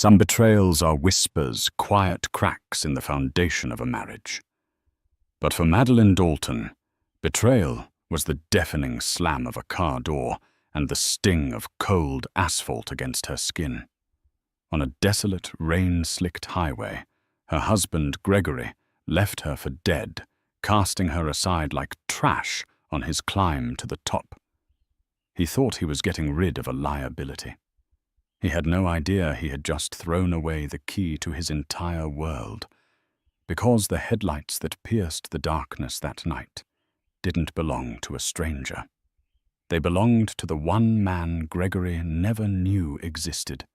Some betrayals are whispers, quiet cracks in the foundation of a marriage. But for Madeline Dalton, betrayal was the deafening slam of a car door and the sting of cold asphalt against her skin. On a desolate, rain-slicked highway, her husband, Gregory, left her for dead, casting her aside like trash on his climb to the top. He thought he was getting rid of a liability. He had no idea he had just thrown away the key to his entire world, because the headlights that pierced the darkness that night didn't belong to a stranger. They belonged to the one man Gregory never knew existed.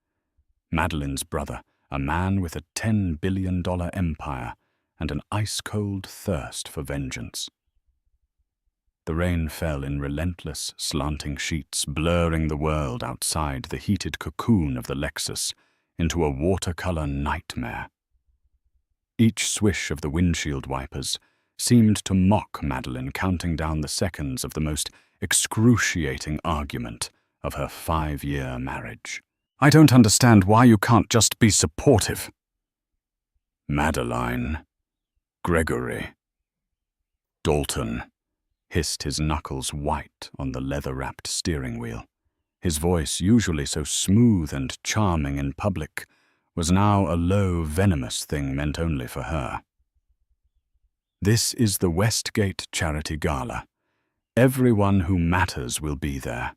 Madeline's brother, a man with a $10 billion empire and an ice-cold thirst for vengeance. The rain fell in relentless, slanting sheets, blurring the world outside the heated cocoon of the Lexus into a watercolor nightmare. Each swish of the windshield wipers seemed to mock Madeline, counting down the seconds of the most excruciating argument of her 5-year marriage. "I don't understand why you can't just be supportive." "Madeline, Gregory, Dalton," hissed, his knuckles white on the leather-wrapped steering wheel. His voice, usually so smooth and charming in public, was now a low, venomous thing meant only for her. "This is the Westgate Charity Gala. Everyone who matters will be there.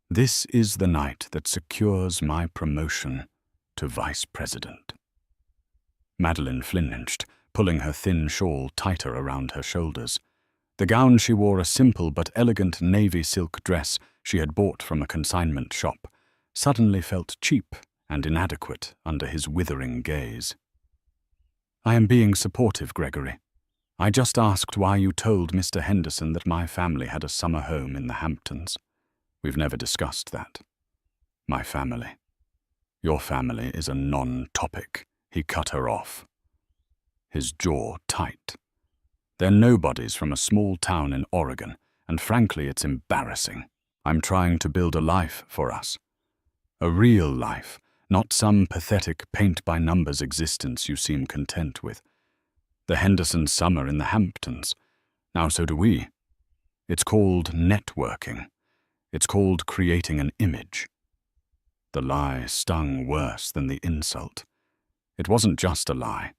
This is the night that secures my promotion to vice president." Madeline flinched, pulling her thin shawl tighter around her shoulders. The gown she wore, a simple but elegant navy silk dress she had bought from a consignment shop, suddenly felt cheap and inadequate under his withering gaze. "I am being supportive, Gregory. I just asked why you told Mr. Henderson that my family had a summer home in the Hamptons. We've never discussed that. My family. Your family is a non-topic." He cut her off, his jaw tight. "They're nobodies from a small town in Oregon, and frankly, it's embarrassing. I'm trying to build a life for us. A real life, not some pathetic paint-by-numbers existence you seem content with. The Henderson summer in the Hamptons. Now so do we. It's called networking. It's called creating an image." The lie stung worse than the insult. It wasn't just a lie.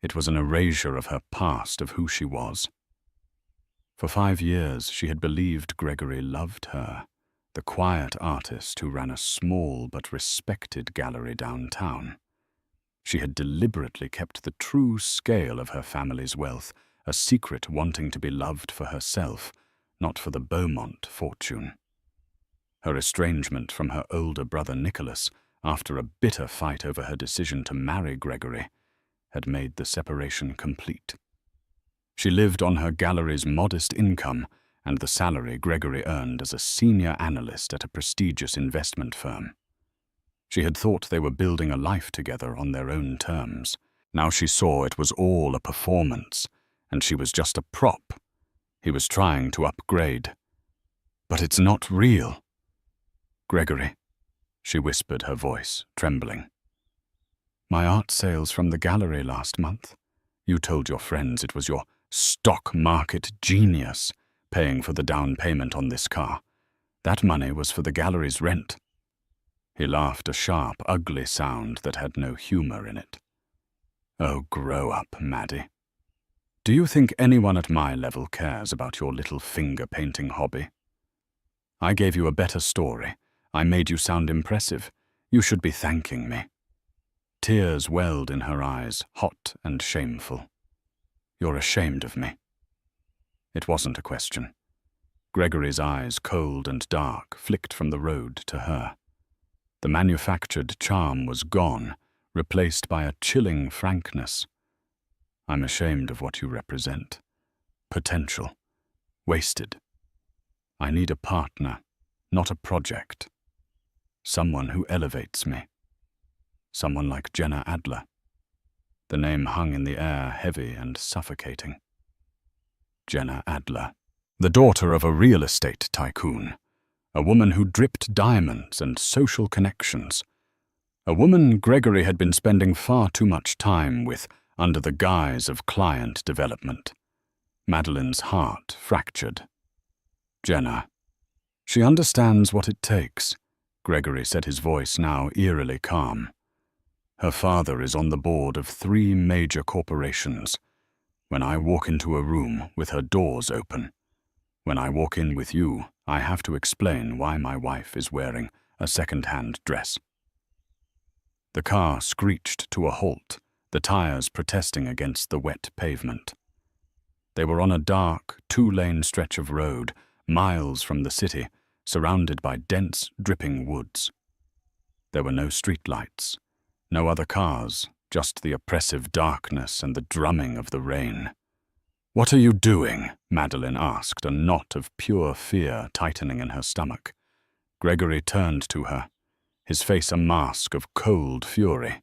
It was an erasure of her past, of who she was. For 5 years, she had believed Gregory loved her, the quiet artist who ran a small but respected gallery downtown. She had deliberately kept the true scale of her family's wealth a secret, wanting to be loved for herself, not for the Beaumont fortune. Her estrangement from her older brother Nicholas, after a bitter fight over her decision to marry Gregory, had made the separation complete. She lived on her gallery's modest income and the salary Gregory earned as a senior analyst at a prestigious investment firm. She had thought they were building a life together on their own terms. Now she saw it was all a performance, and she was just a prop. He was trying to upgrade. "But it's not real." "Gregory," she whispered, her voice trembling. "My art sales from the gallery last month. You told your friends it was your stock market genius paying for the down payment on this car. That money was for the gallery's rent." He laughed, a sharp, ugly sound that had no humor in it. "Oh, grow up, Maddie. Do you think anyone at my level cares about your little finger-painting hobby? I gave you a better story. I made you sound impressive. You should be thanking me." Tears welled in her eyes, hot and shameful. "You're ashamed of me." It wasn't a question. Gregory's eyes, cold and dark, flicked from the road to her. The manufactured charm was gone, replaced by a chilling frankness. "I'm ashamed of what you represent. Potential. Wasted. I need a partner, not a project. Someone who elevates me. Someone like Jenna Adler." The name hung in the air, heavy and suffocating. Jenna Adler. The daughter of a real estate tycoon. A woman who dripped diamonds and social connections. A woman Gregory had been spending far too much time with under the guise of client development. Madeline's heart fractured. Jenna. She understands what it takes, Gregory said, his voice now eerily calm. Her father is on the board of 3 major corporations. When I walk into a room with her doors open, when I walk in with you, I have to explain why my wife is wearing a second-hand dress. The car screeched to a halt, the tires protesting against the wet pavement. They were on a dark, 2-lane stretch of road, miles from the city, surrounded by dense, dripping woods. There were no streetlights, no other cars, just the oppressive darkness and the drumming of the rain. "What are you doing?" Madeline asked, a knot of pure fear tightening in her stomach. Gregory turned to her, his face a mask of cold fury.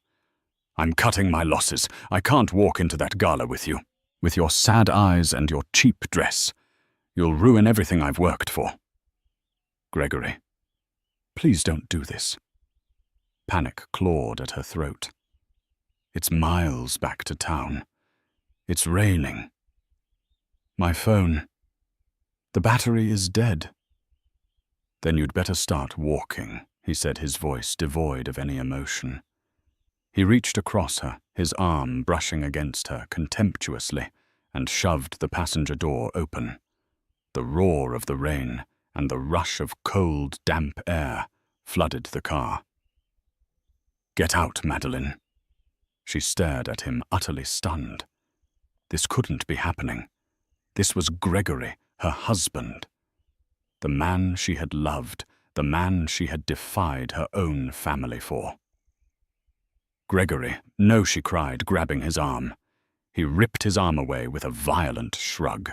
"I'm cutting my losses. I can't walk into that gala with you, with your sad eyes and your cheap dress. You'll ruin everything I've worked for." "Gregory, please don't do this." Panic clawed at her throat. "It's miles back to town. It's raining. My phone. The battery is dead." "Then you'd better start walking," he said, his voice devoid of any emotion. He reached across her, his arm brushing against her contemptuously, and shoved the passenger door open. The roar of the rain and the rush of cold, damp air flooded the car. "Get out, Madeline." She stared at him, utterly stunned. This couldn't be happening. This was Gregory, her husband. The man she had loved, the man she had defied her own family for. "Gregory, no," she cried, grabbing his arm. He ripped his arm away with a violent shrug.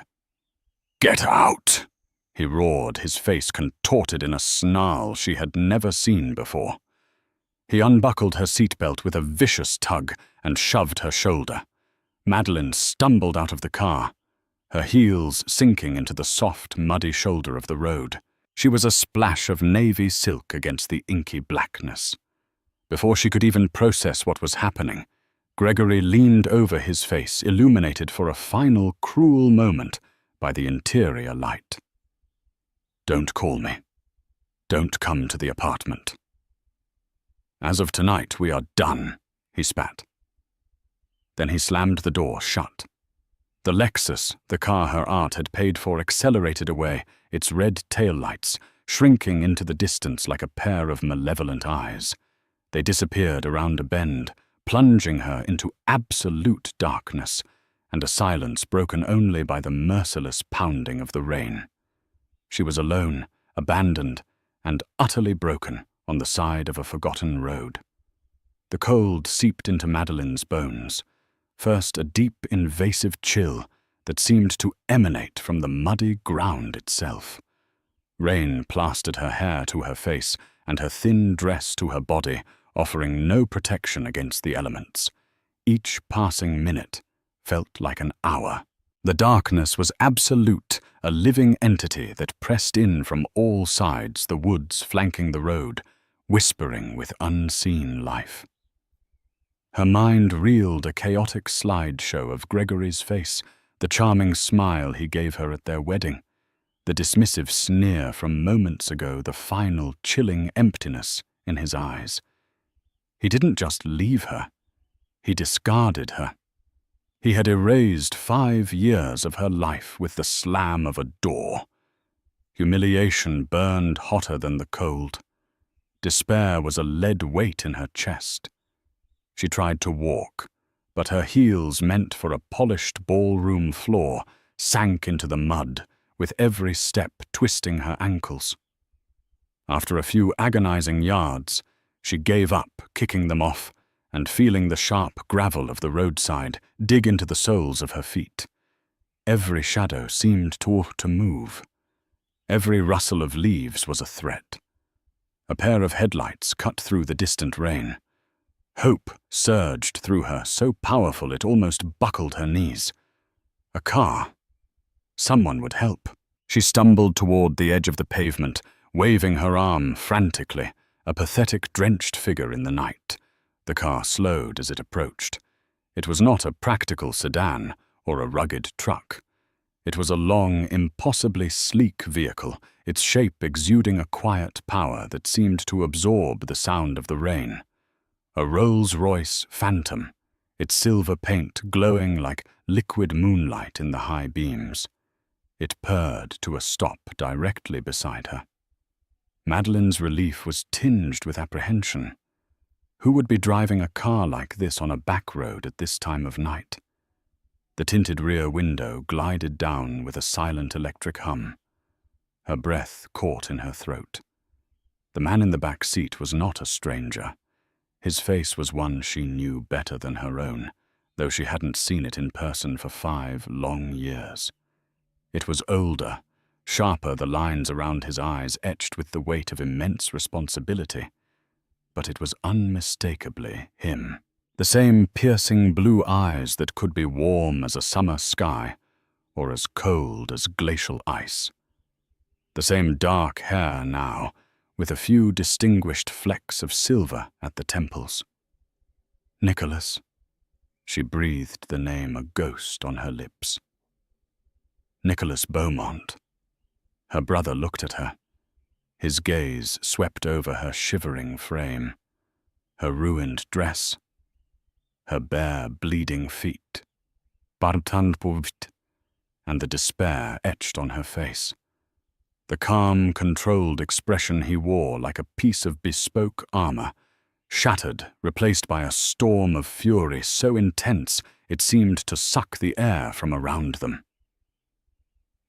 "Get out!" he roared, his face contorted in a snarl she had never seen before. He unbuckled her seatbelt with a vicious tug and shoved her shoulder. Madeline stumbled out of the car, her heels sinking into the soft, muddy shoulder of the road. She was a splash of navy silk against the inky blackness. Before she could even process what was happening, Gregory leaned over his face, illuminated for a final cruel moment by the interior light. "Don't call me. Don't come to the apartment. As of tonight, we are done," he spat. Then he slammed the door shut. The Lexus, the car her aunt had paid for, accelerated away, its red taillights shrinking into the distance like a pair of malevolent eyes. They disappeared around a bend, plunging her into absolute darkness, and a silence broken only by the merciless pounding of the rain. She was alone, abandoned, and utterly broken on the side of a forgotten road. The cold seeped into Madeline's bones, first a deep, invasive chill that seemed to emanate from the muddy ground itself. Rain plastered her hair to her face and her thin dress to her body, offering no protection against the elements. Each passing minute felt like an hour. The darkness was absolute, a living entity that pressed in from all sides, the woods flanking the road, whispering with unseen life. Her mind reeled a chaotic slideshow of Gregory's face, the charming smile he gave her at their wedding, the dismissive sneer from moments ago, the final chilling emptiness in his eyes. He didn't just leave her, he discarded her. He had erased 5 years of her life with the slam of a door. Humiliation burned hotter than the cold. Despair was a lead weight in her chest. She tried to walk, but her heels, meant for a polished ballroom floor, sank into the mud, with every step twisting her ankles. After a few agonizing yards, she gave up, kicking them off, and feeling the sharp gravel of the roadside dig into the soles of her feet. Every shadow seemed to move. Every rustle of leaves was a threat. A pair of headlights cut through the distant rain. Hope surged through her, so powerful it almost buckled her knees. A car. Someone would help. She stumbled toward the edge of the pavement, waving her arm frantically, a pathetic, drenched figure in the night. The car slowed as it approached. It was not a practical sedan or a rugged truck. It was a long, impossibly sleek vehicle, its shape exuding a quiet power that seemed to absorb the sound of the rain. A Rolls-Royce Phantom, its silver paint glowing like liquid moonlight in the high beams. It purred to a stop directly beside her. Madeline's relief was tinged with apprehension. Who would be driving a car like this on a back road at this time of night? The tinted rear window glided down with a silent electric hum. Her breath caught in her throat. The man in the back seat was not a stranger. His face was one she knew better than her own, though she hadn't seen it in person for 5 long years. It was older, sharper, the lines around his eyes etched with the weight of immense responsibility. But it was unmistakably him. The same piercing blue eyes that could be warm as a summer sky or as cold as glacial ice. The same dark hair now, with a few distinguished flecks of silver at the temples. Nicholas. She breathed the name a ghost on her lips. Nicholas Beaumont. Her brother looked at her. His gaze swept over her shivering frame, her ruined dress, her bare, bleeding feet, and the despair etched on her face. The calm, controlled expression he wore like a piece of bespoke armor, shattered, replaced by a storm of fury so intense it seemed to suck the air from around them.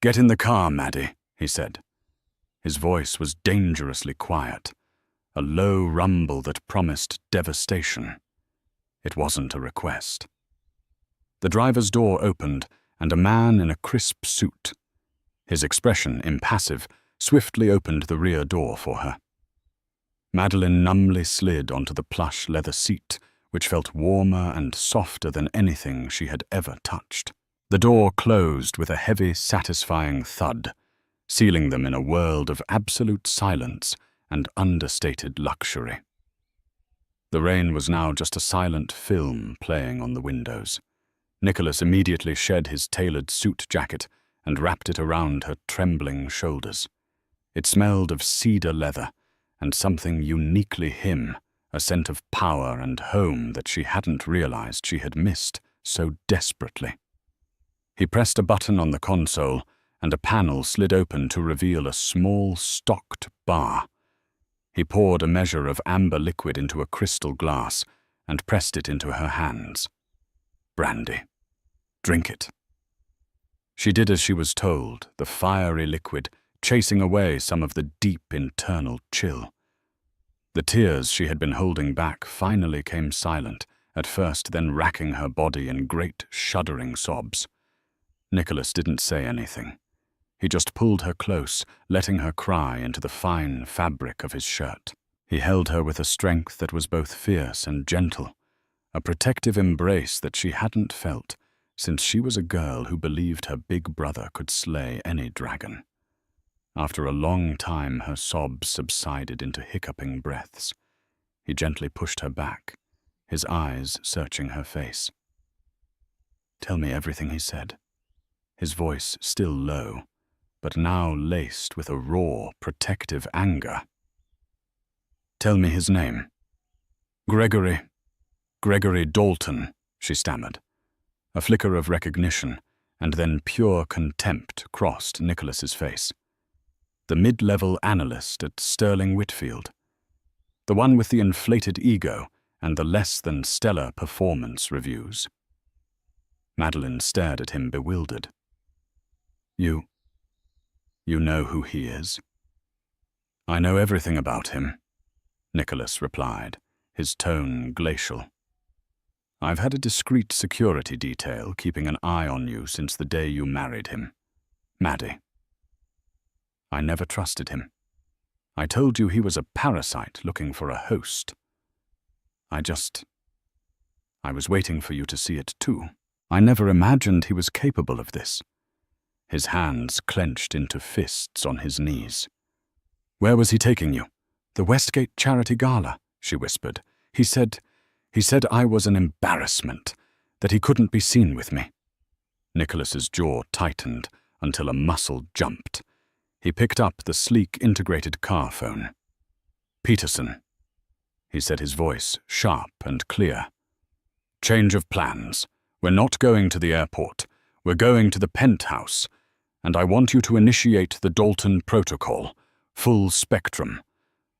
"Get in the car, Maddie," he said. His voice was dangerously quiet, a low rumble that promised devastation. It wasn't a request. The driver's door opened, and a man in a crisp suit, his expression impassive, swiftly opened the rear door for her. Madeline numbly slid onto the plush leather seat, which felt warmer and softer than anything she had ever touched. The door closed with a heavy, satisfying thud, sealing them in a world of absolute silence and understated luxury. The rain was now just a silent film playing on the windows. Nicholas immediately shed his tailored suit jacket and wrapped it around her trembling shoulders. It smelled of cedar leather and something uniquely him, a scent of power and home that she hadn't realized she had missed so desperately. He pressed a button on the console, and a panel slid open to reveal a small, stocked bar. He poured a measure of amber liquid into a crystal glass and pressed it into her hands. "Brandy. Drink it." She did as she was told, the fiery liquid chasing away some of the deep internal chill. The tears she had been holding back finally came silent, at first then racking her body in great shuddering sobs. Nicholas didn't say anything. He just pulled her close, letting her cry into the fine fabric of his shirt. He held her with a strength that was both fierce and gentle, a protective embrace that she hadn't felt since she was a girl who believed her big brother could slay any dragon. After a long time, her sobs subsided into hiccuping breaths. He gently pushed her back, his eyes searching her face. "Tell me everything," he said, his voice still low, but now laced with a raw, protective anger. "Tell me his name." Gregory Dalton," she stammered. A flicker of recognition, and then pure contempt crossed Nicholas's face. The mid-level analyst at Sterling Whitfield. The one with the inflated ego and the less-than-stellar performance reviews. Madeline stared at him bewildered. You know who he is?" "I know everything about him," Nicholas replied, his tone glacial. "I've had a discreet security detail keeping an eye on you since the day you married him. Maddie. I never trusted him. I told you he was a parasite looking for a host. I was waiting for you to see it too. I never imagined he was capable of this." His hands clenched into fists on his knees. "Where was he taking you? "The Westgate Charity Gala," she whispered. He said I was an embarrassment, that he couldn't be seen with me." Nicholas's jaw tightened until a muscle jumped. He picked up the sleek integrated car phone. "Peterson," he said, his voice sharp and clear. "Change of plans. We're not going to the airport. We're going to the penthouse. And I want you to initiate the Dalton Protocol, full spectrum.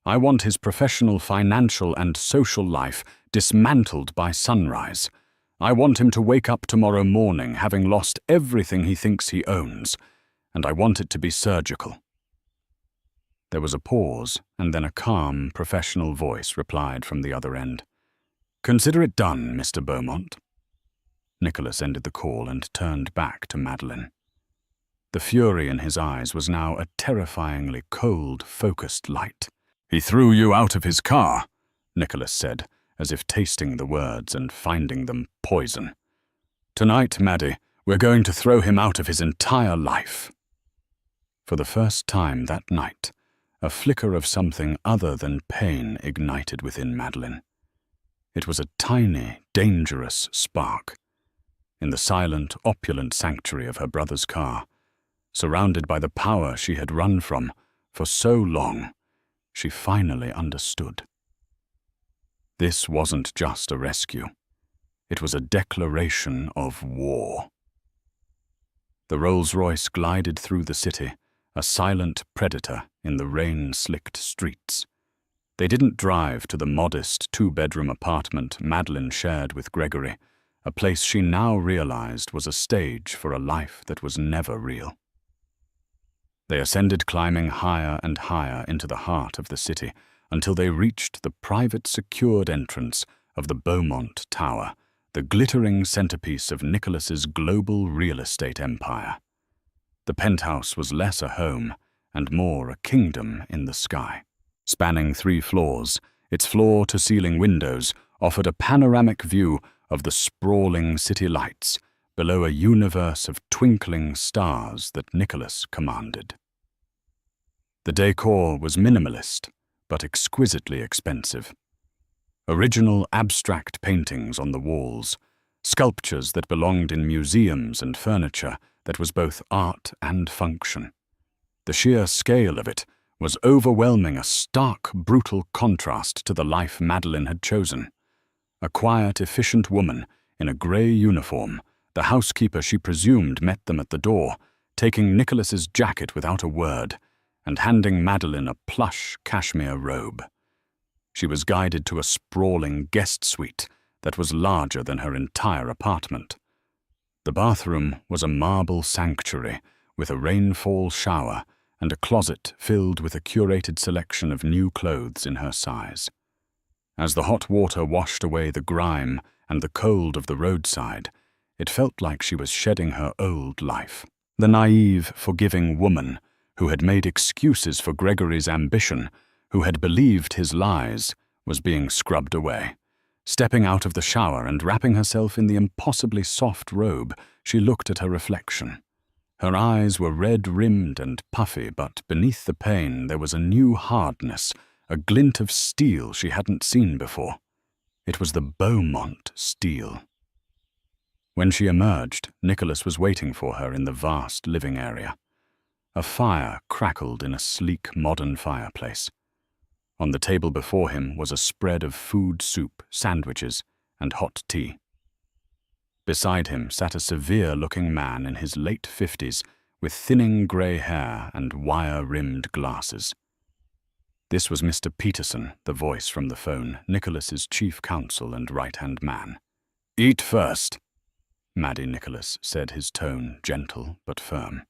I want his professional, financial, and social life dismantled by sunrise. I want him to wake up tomorrow morning having lost everything he thinks he owns, and I want it to be surgical." There was a pause, and then a calm, professional voice replied from the other end. "Consider it done, Mr. Beaumont." Nicholas ended the call and turned back to Madeline. The fury in his eyes was now a terrifyingly cold, focused light. "He threw you out of his car," Nicholas said, as if tasting the words and finding them poison. "Tonight, Maddie, we're going to throw him out of his entire life." For the first time that night, a flicker of something other than pain ignited within Madeline. It was a tiny, dangerous spark. In the silent, opulent sanctuary of her brother's car, surrounded by the power she had run from for so long, she finally understood. This wasn't just a rescue. It was a declaration of war. The Rolls-Royce glided through the city, a silent predator in the rain-slicked streets. They didn't drive to the modest two-bedroom apartment Madeline shared with Gregory, a place she now realized was a stage for a life that was never real. They ascended, climbing higher and higher into the heart of the city until they reached the private secured entrance of the Beaumont Tower, the glittering centerpiece of Nicholas's global real estate empire. The penthouse was less a home and more a kingdom in the sky. Spanning 3 floors, its floor-to-ceiling windows offered a panoramic view of the sprawling city lights below a universe of twinkling stars that Nicholas commanded. The decor was minimalist, but exquisitely expensive. Original abstract paintings on the walls, sculptures that belonged in museums and furniture that was both art and function. The sheer scale of it was overwhelming, a stark, brutal contrast to the life Madeline had chosen. A quiet, efficient woman in a grey uniform, the housekeeper she presumed met them at the door, taking Nicholas's jacket without a word and handing Madeline a plush cashmere robe. She was guided to a sprawling guest suite that was larger than her entire apartment. The bathroom was a marble sanctuary with a rainfall shower and a closet filled with a curated selection of new clothes in her size. As the hot water washed away the grime and the cold of the roadside, it felt like she was shedding her old life. The naive, forgiving woman who had made excuses for Gregory's ambition, who had believed his lies, was being scrubbed away. Stepping out of the shower and wrapping herself in the impossibly soft robe, she looked at her reflection. Her eyes were red-rimmed and puffy, but beneath the pain there was a new hardness, a glint of steel she hadn't seen before. It was the Beaumont steel. When she emerged, Nicholas was waiting for her in the vast living area. A fire crackled in a sleek, modern fireplace. On the table before him was a spread of food soup, sandwiches, and hot tea. Beside him sat a severe-looking man in his late 50s with thinning grey hair and wire-rimmed glasses. This was Mr. Peterson, the voice from the phone, Nicholas's chief counsel and right-hand man. "Eat first," Maddie Nicholas said, his tone gentle but firm.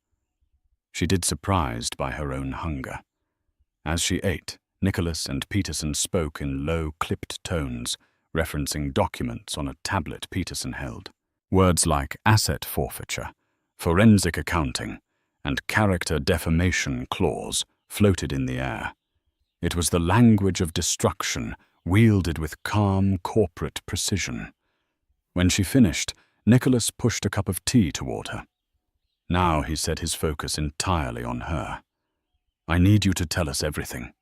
She did, surprised by her own hunger. As she ate, Nicholas and Peterson spoke in low, clipped tones, referencing documents on a tablet Peterson held. Words like asset forfeiture, forensic accounting, and character defamation clause floated in the air. It was the language of destruction, wielded with calm corporate precision. When she finished, Nicholas pushed a cup of tea toward her. Now he set his focus entirely on her. "I need you to tell us everything.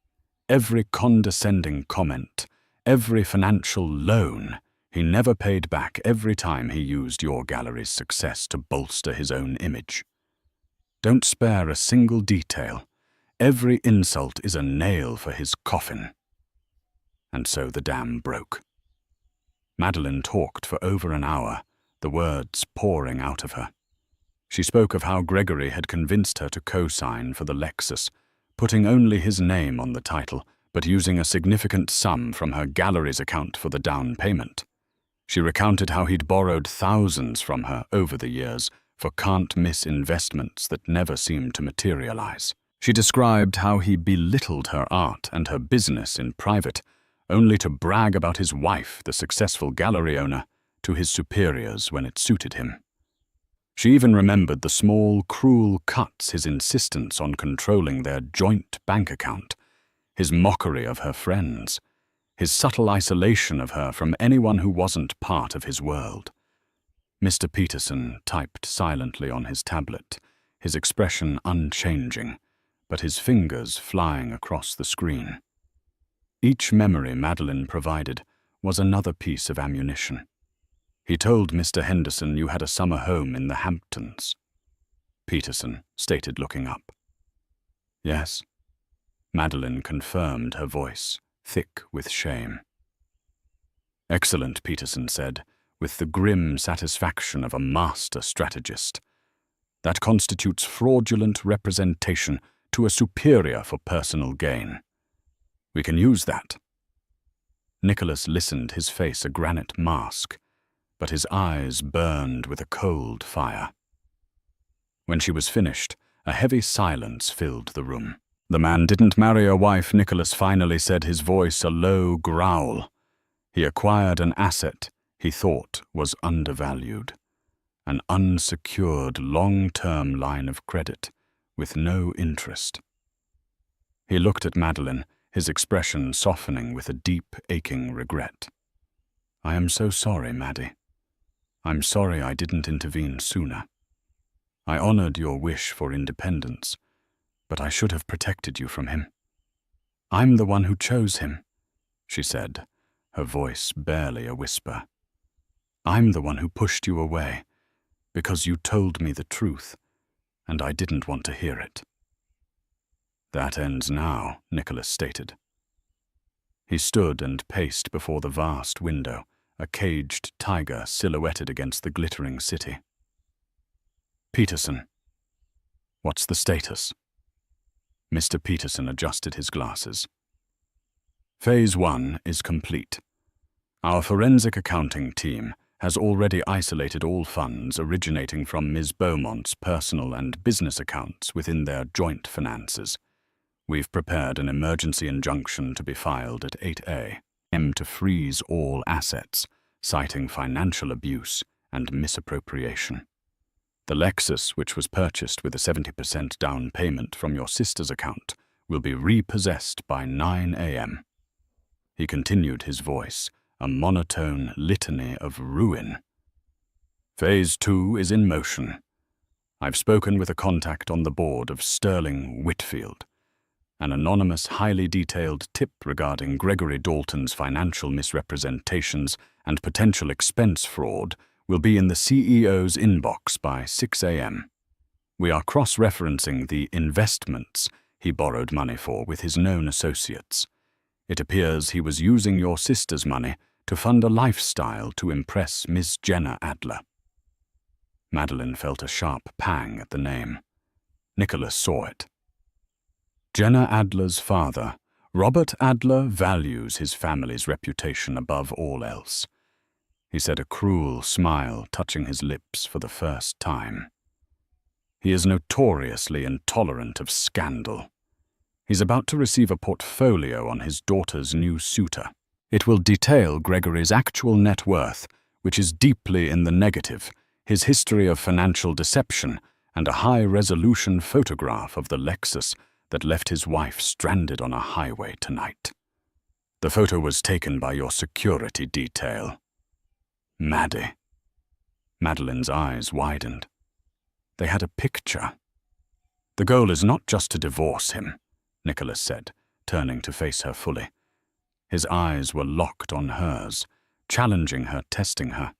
every condescending comment, every financial loan he never paid back every time he used your gallery's success to bolster his own image. Don't spare a single detail. Every insult is a nail for his coffin. And so the dam broke. Madeline talked for over an hour, the words pouring out of her. She spoke of how Gregory had convinced her to co-sign for the Lexus, putting only his name on the title, but using a significant sum from her gallery's account for the down payment. She recounted how he'd borrowed thousands from her over the years for can't-miss investments that never seemed to materialize. She described how he belittled her art and her business in private, only to brag about his wife, the successful gallery owner, to his superiors when it suited him. She even remembered the small, cruel cuts his insistence on controlling their joint bank account, his mockery of her friends, his subtle isolation of her from anyone who wasn't part of his world. Mr. Peterson typed silently on his tablet, his expression unchanging, but his fingers flying across the screen. Each memory Madeline provided was another piece of ammunition. He told Mr. Henderson you had a summer home in the Hamptons. Peterson stated, looking up. Yes. Madeline confirmed, her voice thick with shame. Excellent, Peterson said, with the grim satisfaction of a master strategist. That constitutes fraudulent representation to a superior for personal gain. We can use that. Nicholas listened, his face a granite mask, but his eyes burned with a cold fire. When she was finished, a heavy silence filled the room. The man didn't marry a wife, Nicholas finally said, his voice a low growl. He acquired an asset he thought was undervalued, an unsecured long-term line of credit with no interest. He looked at Madeline, his expression softening with a deep, aching regret. I am so sorry, Maddie. I'm sorry I didn't intervene sooner. I honored your wish for independence, but I should have protected you from him. I'm the one who chose him, she said, her voice barely a whisper. I'm the one who pushed you away, because you told me the truth, and I didn't want to hear it. That ends now, Nicholas stated. He stood and paced before the vast window, a caged tiger silhouetted against the glittering city. Peterson. What's the status? Mr. Peterson adjusted his glasses. Phase 1 is complete. Our forensic accounting team has already isolated all funds originating from Ms. Beaumont's personal and business accounts within their joint finances. We've prepared an emergency injunction to be filed at 8A, to freeze all assets, citing financial abuse and misappropriation. The Lexus, which was purchased with a 70% down payment from your sister's account, will be repossessed by 9 a.m. He continued, his voice a monotone litany of ruin. Phase 2 is in motion. I've spoken with a contact on the board of Sterling Whitfield. An anonymous, highly detailed tip regarding Gregory Dalton's financial misrepresentations and potential expense fraud will be in the CEO's inbox by 6 a.m. We are cross-referencing the investments he borrowed money for with his known associates. It appears he was using your sister's money to fund a lifestyle to impress Miss Jenna Adler. Madeline felt a sharp pang at the name. Nicholas saw it. Jenna Adler's father, Robert Adler, values his family's reputation above all else. He said, a cruel smile touching his lips for the first time. He is notoriously intolerant of scandal. He's about to receive a portfolio on his daughter's new suitor. It will detail Gregory's actual net worth, which is deeply in the negative, his history of financial deception, and a high-resolution photograph of the Lexus that left his wife stranded on a highway tonight. The photo was taken by your security detail. Maddie. Madeline's eyes widened. They had a picture. The goal is not just to divorce him, Nicholas said, turning to face her fully. His eyes were locked on hers, challenging her, testing her.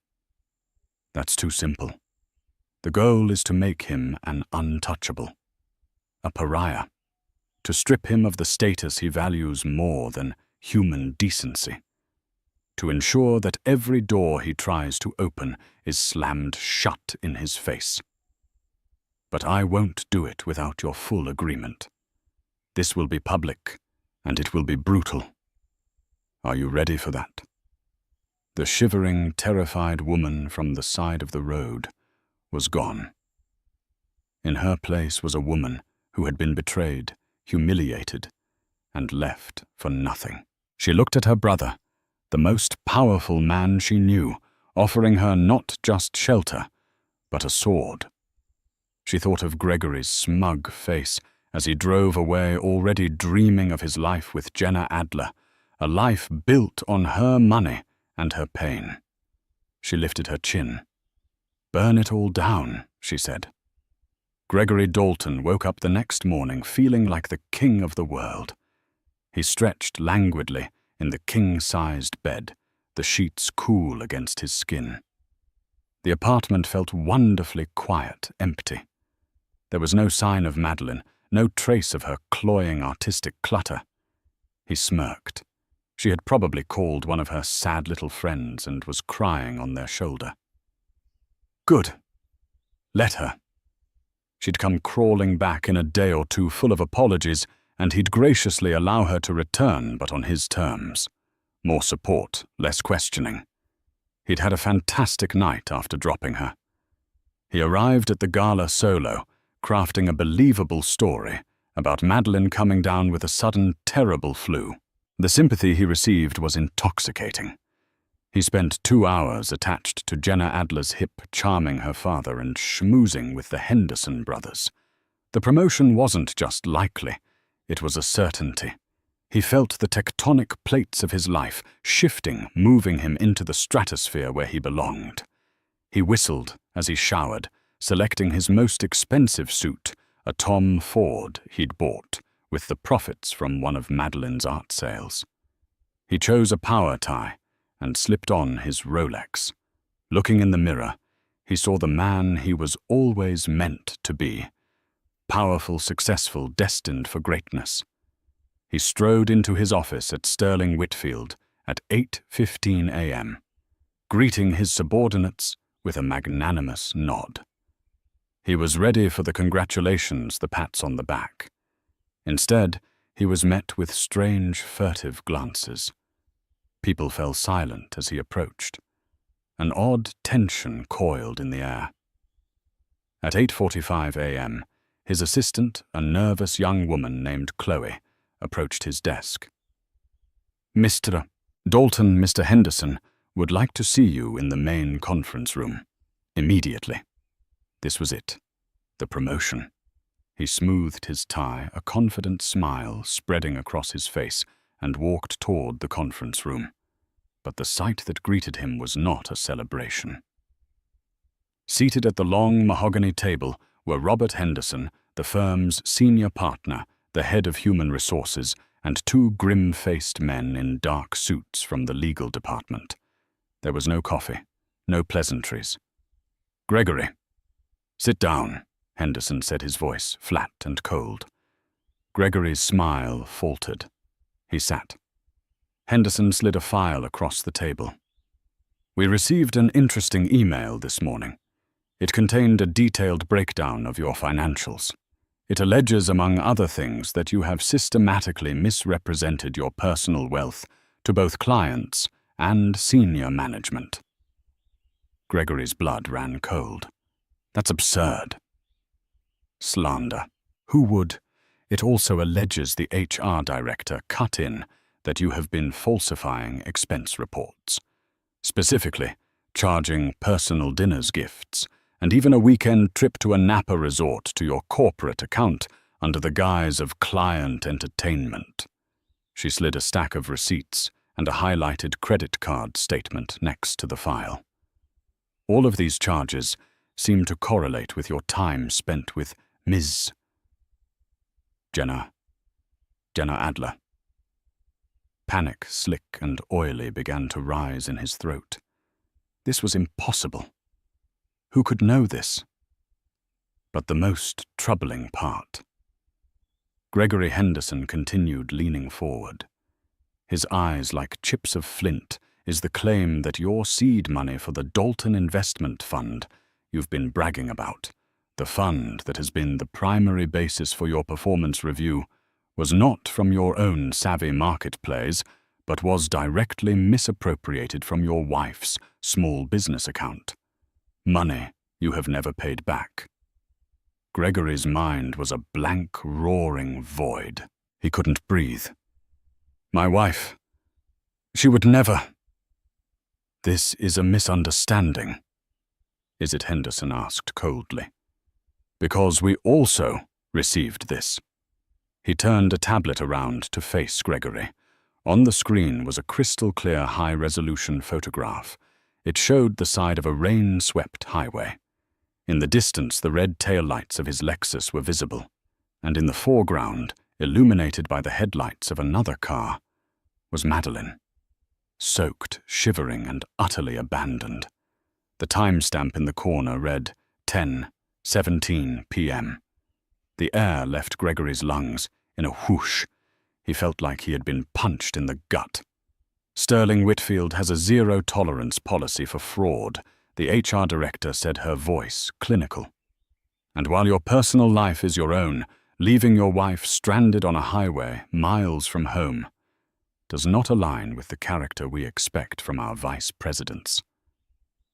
That's too simple. The goal is to make him an untouchable, a pariah, to strip him of the status he values more than human decency, to ensure that every door he tries to open is slammed shut in his face. But I won't do it without your full agreement. This will be public, and it will be brutal. Are you ready for that? The shivering, terrified woman from the side of the road was gone. In her place was a woman who had been betrayed, humiliated, and left for nothing. She looked at her brother, the most powerful man she knew, offering her not just shelter, but a sword. She thought of Gregory's smug face as he drove away, already dreaming of his life with Jenna Adler, a life built on her money and her pain. She lifted her chin. "Burn it all down," she said. Gregory Dalton woke up the next morning feeling like the king of the world. He stretched languidly in the king-sized bed, the sheets cool against his skin. The apartment felt wonderfully quiet, empty. There was no sign of Madeline, no trace of her cloying artistic clutter. He smirked. She had probably called one of her sad little friends and was crying on their shoulder. Good. Let her. She'd come crawling back in a day or two full of apologies, and he'd graciously allow her to return, but on his terms. More support, less questioning. He'd had a fantastic night after dropping her. He arrived at the gala solo, crafting a believable story about Madeline coming down with a sudden, terrible flu. The sympathy he received was intoxicating. He spent 2 hours attached to Jenna Adler's hip, charming her father and schmoozing with the Henderson brothers. The promotion wasn't just likely, it was a certainty. He felt the tectonic plates of his life shifting, moving him into the stratosphere where he belonged. He whistled as he showered, selecting his most expensive suit, a Tom Ford he'd bought, with the profits from one of Madeline's art sales. He chose a power tie and slipped on his Rolex. Looking in the mirror, he saw the man he was always meant to be. Powerful, successful, destined for greatness. He strode into his office at Sterling Whitfield at 8:15 a.m., greeting his subordinates with a magnanimous nod. He was ready for the congratulations, the pats on the back. Instead, he was met with strange, furtive glances. People fell silent as he approached. An odd tension coiled in the air. At 8:45 a.m., his assistant, a nervous young woman named Chloe, approached his desk. "Mr. Dalton, Mr. Henderson, would like to see you in the main conference room. Immediately." This was it. The promotion. He smoothed his tie, a confident smile spreading across his face, and walked toward the conference room. But the sight that greeted him was not a celebration. Seated at the long mahogany table were Robert Henderson, the firm's senior partner, the head of human resources, and 2 grim-faced men in dark suits from the legal department. There was no coffee, no pleasantries. "Gregory." "Sit down," Henderson said, his voice flat and cold. Gregory's smile faltered. He sat. Henderson slid a file across the table. "We received an interesting email this morning. It contained a detailed breakdown of your financials. It alleges, among other things, that you have systematically misrepresented your personal wealth to both clients and senior management." Gregory's blood ran cold. "That's absurd." "Slander. Who would? It also alleges the HR director cut in that you have been falsifying expense reports. Specifically, charging personal dinners gifts, and even a weekend trip to a Napa resort to your corporate account under the guise of client entertainment." She slid a stack of receipts and a highlighted credit card statement next to the file. "All of these charges seem to correlate with your time spent with Ms. Jenna Adler." Panic, slick and oily, began to rise in his throat. This was impossible. Who could know this? But the most troubling part. Gregory Henderson continued leaning forward. His eyes like chips of flint is the claim that your seed money for the Dalton Investment Fund you've been bragging about, the fund that has been the primary basis for your performance review, was not from your own savvy market plays, but was directly misappropriated from your wife's small business account. Money you have never paid back. Gregory's mind was a blank, roaring void. He couldn't breathe. My wife, she would never. This is a misunderstanding. Is it? Henderson asked coldly. Because we also received this. He turned a tablet around to face Gregory. On the screen was a crystal-clear high-resolution photograph. It showed the side of a rain-swept highway. In the distance, the red taillights of his Lexus were visible, and in the foreground, illuminated by the headlights of another car, was Madeline, soaked, shivering, and utterly abandoned. The timestamp in the corner read 10:17 p.m. The air left Gregory's lungs in a whoosh. He felt like he had been punched in the gut. Sterling Whitfield has a zero-tolerance policy for fraud, the HR director said, her voice clinical. And while your personal life is your own, leaving your wife stranded on a highway miles from home does not align with the character we expect from our vice presidents.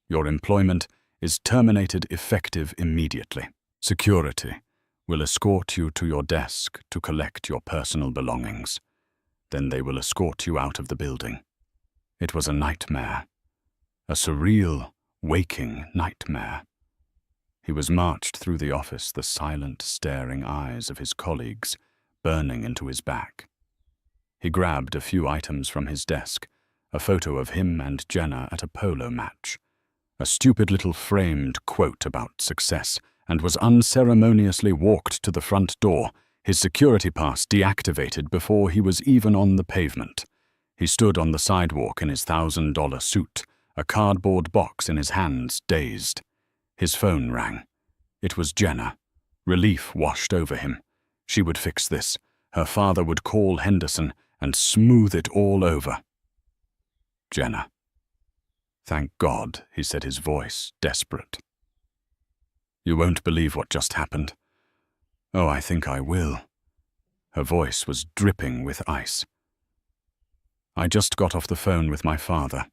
Your employment is terminated effective immediately. Security will escort you to your desk to collect your personal belongings. Then they will escort you out of the building. It was a nightmare, a surreal, waking nightmare. He was marched through the office, the silent, staring eyes of his colleagues burning into his back. He grabbed a few items from his desk, a photo of him and Jenna at a polo match, a stupid little framed quote about success, and was unceremoniously walked to the front door, his security pass deactivated before he was even on the pavement. He stood on the sidewalk in his $1,000 suit, a cardboard box in his hands, dazed. His phone rang. It was Jenna. Relief washed over him. She would fix this. Her father would call Henderson and smooth it all over. Jenna. Thank God, he said, his voice desperate. You won't believe what just happened. Oh, I think I will. Her voice was dripping with ice. I just got off the phone with my father.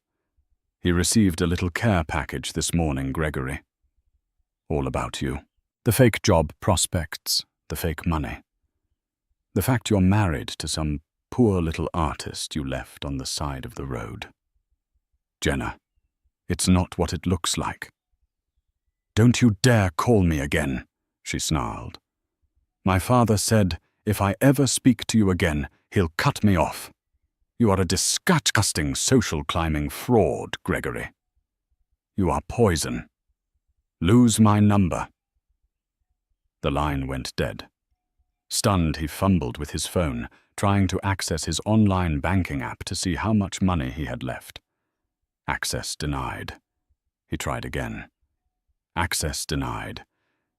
He received a little care package this morning, Gregory. All about you. The fake job prospects, the fake money. The fact you're married to some poor little artist you left on the side of the road. Jenna, it's not what it looks like. Don't you dare call me again, she snarled. My father said, if I ever speak to you again, he'll cut me off. You are a disgusting social climbing fraud, Gregory. You are poison. Lose my number. The line went dead. Stunned, he fumbled with his phone, trying to access his online banking app to see how much money he had left. Access denied. He tried again. Access denied.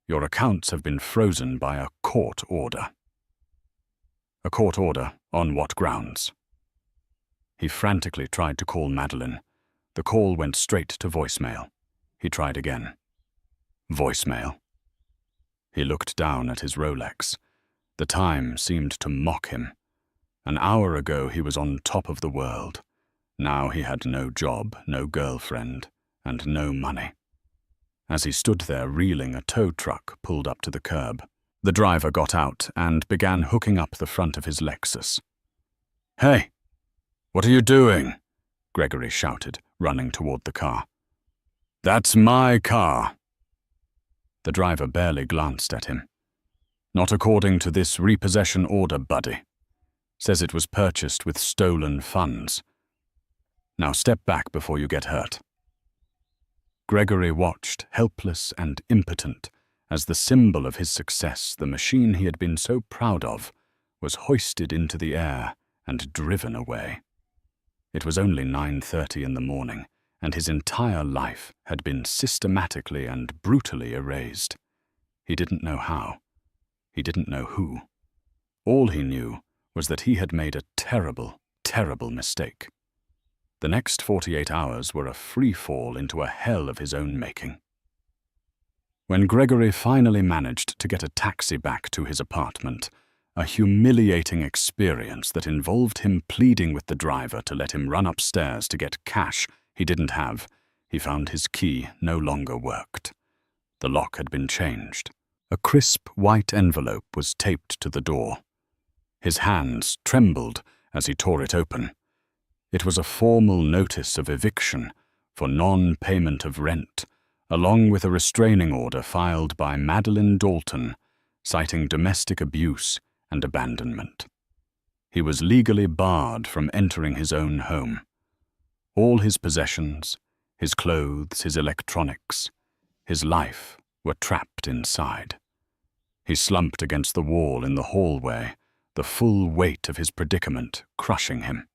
Your accounts have been frozen by a court order. A court order? On what grounds? He frantically tried to call Madeline. The call went straight to voicemail. He tried again. Voicemail. He looked down at his Rolex. The time seemed to mock him. An hour ago he was on top of the world. Now he had no job, no girlfriend, and no money. As he stood there reeling, a tow truck pulled up to the curb. The driver got out and began hooking up the front of his Lexus. Hey! What are you doing? Gregory shouted, running toward the car. That's my car. The driver barely glanced at him. Not according to this repossession order, buddy. Says it was purchased with stolen funds. Now step back before you get hurt. Gregory watched, helpless and impotent, as the symbol of his success, the machine he had been so proud of, was hoisted into the air and driven away. It was only 9:30 in the morning, and his entire life had been systematically and brutally erased. He didn't know how. He didn't know who. All he knew was that he had made a terrible, terrible mistake. The next 48 hours were a free fall into a hell of his own making. When Gregory finally managed to get a taxi back to his apartment, a humiliating experience that involved him pleading with the driver to let him run upstairs to get cash he didn't have, he found his key no longer worked. The lock had been changed. A crisp white envelope was taped to the door. His hands trembled as he tore it open. It was a formal notice of eviction for non-payment of rent, along with a restraining order filed by Madeline Dalton, citing domestic abuse and abandonment. He was legally barred from entering his own home. All his possessions, his clothes, his electronics, his life were trapped inside. He slumped against the wall in the hallway, the full weight of his predicament crushing him.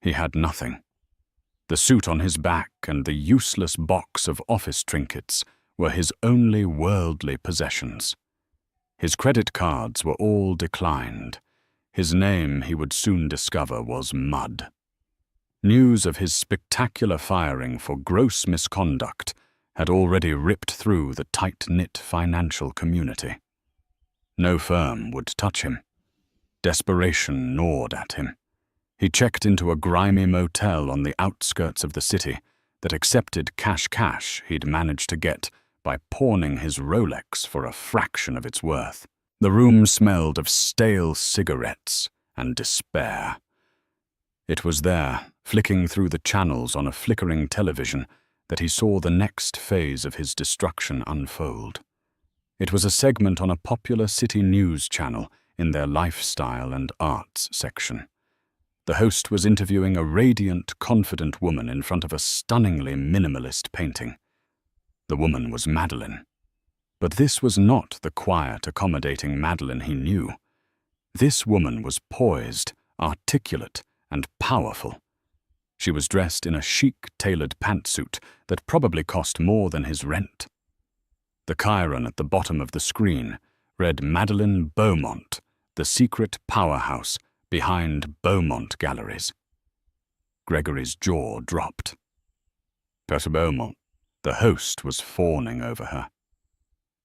He had nothing. The suit on his back and the useless box of office trinkets were his only worldly possessions. His credit cards were all declined. His name, he would soon discover, was mud. News of his spectacular firing for gross misconduct had already ripped through the tight-knit financial community. No firm would touch him. Desperation gnawed at him. He checked into a grimy motel on the outskirts of the city that accepted cash he'd managed to get by pawning his Rolex for a fraction of its worth. The room smelled of stale cigarettes and despair. It was there, flicking through the channels on a flickering television, that he saw the next phase of his destruction unfold. It was a segment on a popular city news channel in their lifestyle and arts section. The host was interviewing a radiant, confident woman in front of a stunningly minimalist painting. The woman was Madeline. But this was not the quiet, accommodating Madeline he knew. This woman was poised, articulate, and powerful. She was dressed in a chic, tailored pantsuit that probably cost more than his rent. The chyron at the bottom of the screen read Madeline Beaumont, the secret powerhouse behind Beaumont Galleries. Gregory's jaw dropped. But Beaumont, the host, was fawning over her.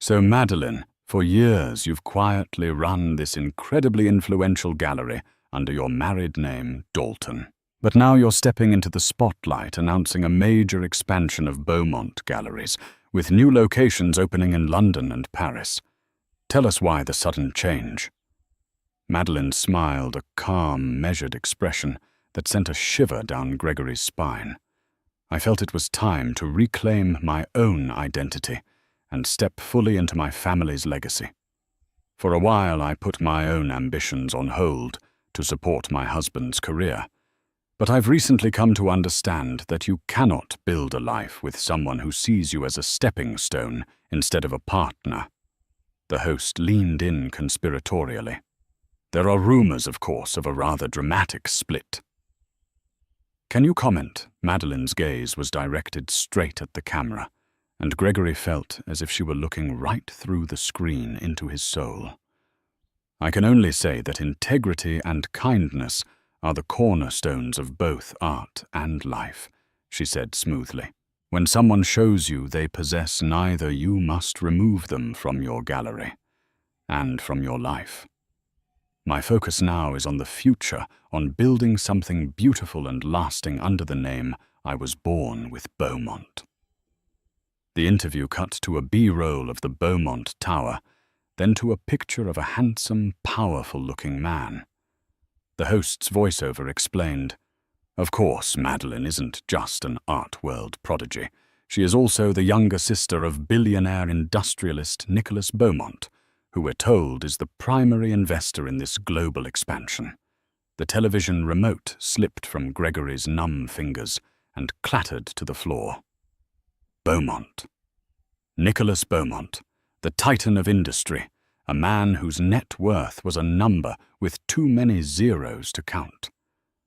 So Madeline, for years you've quietly run this incredibly influential gallery under your married name, Dalton. But now you're stepping into the spotlight, announcing a major expansion of Beaumont Galleries, with new locations opening in London and Paris. Tell us why the sudden change. Madeline smiled, a calm, measured expression that sent a shiver down Gregory's spine. I felt it was time to reclaim my own identity and step fully into my family's legacy. For a while I put my own ambitions on hold to support my husband's career. But I've recently come to understand that you cannot build a life with someone who sees you as a stepping stone instead of a partner. The host leaned in conspiratorially. There are rumors, of course, of a rather dramatic split. Can you comment? Madeline's gaze was directed straight at the camera, and Gregory felt as if she were looking right through the screen into his soul. I can only say that integrity and kindness are the cornerstones of both art and life, she said smoothly. When someone shows you they possess neither, you must remove them from your gallery and from your life. My focus now is on the future, on building something beautiful and lasting under the name I was born with Beaumont. The interview cut to a B-roll of the Beaumont Tower, then to a picture of a handsome, powerful-looking man. The host's voiceover explained, "Of course, Madeline isn't just an art world prodigy. She is also the younger sister of billionaire industrialist Nicholas Beaumont, who we're told is the primary investor in this global expansion." The television remote slipped from Gregory's numb fingers and clattered to the floor. Beaumont. Nicholas Beaumont, the titan of industry, a man whose net worth was a number with too many zeros to count.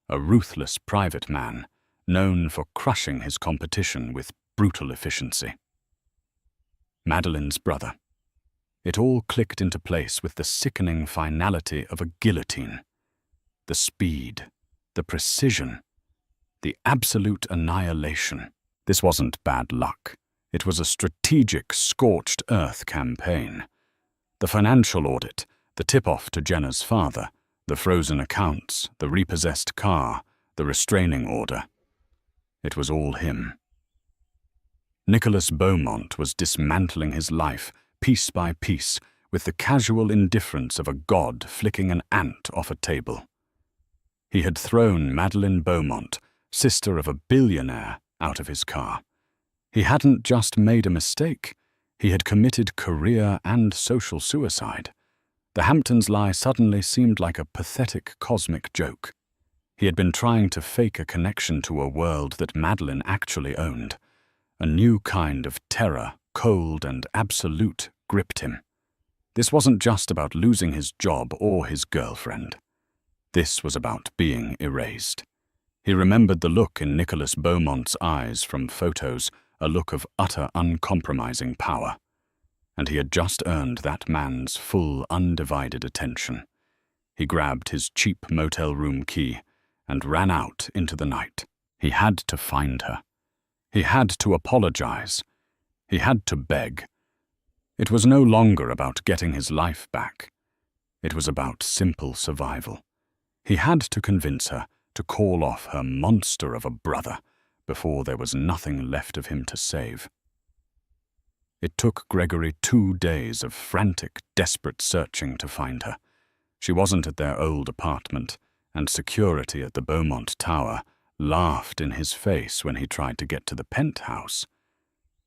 a ruthless private man, known for crushing his competition with brutal efficiency. Madeline's brother. It all clicked into place with the sickening finality of a guillotine. The speed, the precision, the absolute annihilation. This wasn't bad luck. It was a strategic, scorched earth campaign. The financial audit, the tip-off to Jenna's father, the frozen accounts, the repossessed car, the restraining order. It was all him. Nicholas Beaumont was dismantling his life, piece by piece, with the casual indifference of a god flicking an ant off a table. He had thrown Madeline Beaumont, sister of a billionaire, out of his car. He hadn't just made a mistake, he had committed career and social suicide. The Hamptons lie suddenly seemed like a pathetic cosmic joke. He had been trying to fake a connection to a world that Madeline actually owned. A new kind of terror, cold and absolute, gripped him. This wasn't just about losing his job or his girlfriend. This was about being erased. He remembered the look in Nicholas Beaumont's eyes from photos, a look of utter uncompromising power. And he had just earned that man's full, undivided attention. He grabbed his cheap motel room key and ran out into the night. He had to find her. He had to apologize. He had to beg. It was no longer about getting his life back. It was about simple survival. He had to convince her to call off her monster of a brother before there was nothing left of him to save. It took Gregory 2 days of frantic, desperate searching to find her. She wasn't at their old apartment, and security at the Beaumont Tower laughed in his face when he tried to get to the penthouse.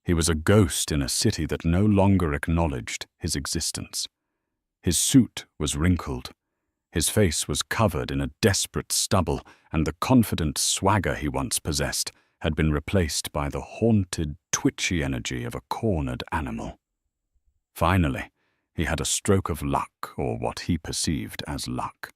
He was a ghost in a city that no longer acknowledged his existence. His suit was wrinkled. His face was covered in a desperate stubble, and the confident swagger he once possessed had been replaced by the haunted, twitchy energy of a cornered animal. Finally, he had a stroke of luck, or what he perceived as luck.